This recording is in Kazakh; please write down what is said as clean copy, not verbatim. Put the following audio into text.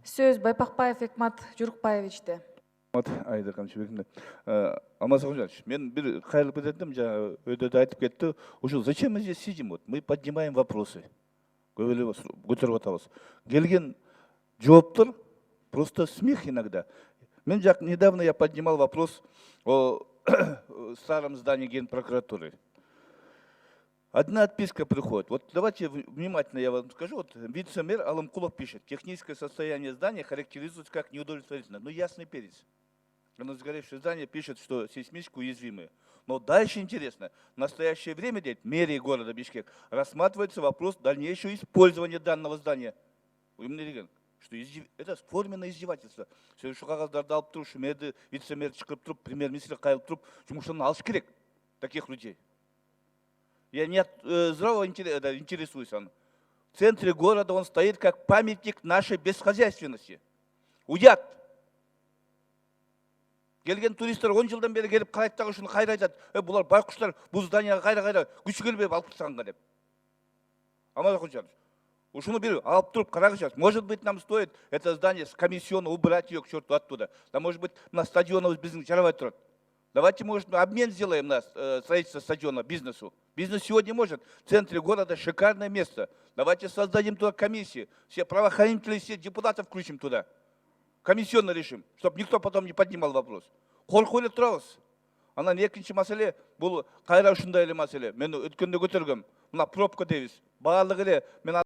Сөз Байпақбаев Экмат Журукбаевичте. Айда Камчыбековна. Алмаз Ахунович, мен бір қайырлы кететінім, жаңа өтеді айтып кетті. Уже зачем мы здесь сидим? Вот, мы поднимаем вопросы. Көтеріп отырмыз. Келген жауаптар просто смех иногда. Недавно я поднимал вопрос о старом здании Генпрокуратуры. Одна отписка приходит. Вот давайте внимательно я вам скажу. Вот вице-мэр Алымкулов пишет. Техническое состояние здания характеризуется как неудовлетворительно. Ну, ясный перец. На сгоревшее здание пишет, что сейсмически уязвимые. Но дальше интересно. В настоящее время, мэрии города Бишкек рассматривается вопрос дальнейшего использования данного здания. Что это форменное издевательство. Сөйлеуші қағаздарды алып тұрып, мэрді, вице-мэр шығып тұрып, премьер-министр қайылып тұрып, жұмыстан алыш керек таких людей. Я не здраво интересуюсь. В центре города он стоит как памятник нашей бесхозяйственности. Уят. Келген туристер 10 жылдан бері келіп қарайттағы үшін қайда айтады. Бұлар байқұштар бұл зданияға қайда күші келбей алып тұрсанға деп. Алмаз Ахунович, ушуну бир алып туруп карагы сейчас. Может быть, нам стоит это здание с комиссиона убрать ее к черту оттуда. Да может быть, на стадионов бизнес жаровать турат. Давайте, может, обмен сделаем на строительство стадиона бизнесу. Бизнес сегодня может. В центре города шикарное место. Давайте создадим туда комиссии. Все правоохранители, все депутатов включим туда. Комиссионно решим, чтобы никто потом не поднимал вопрос. Қорқу тұрауыз. Анан екінші мәселе, бұл қайра ұшында елі мәселе. Мен өткенде көтергім. Мына пробка дейбіз. Барлығы мен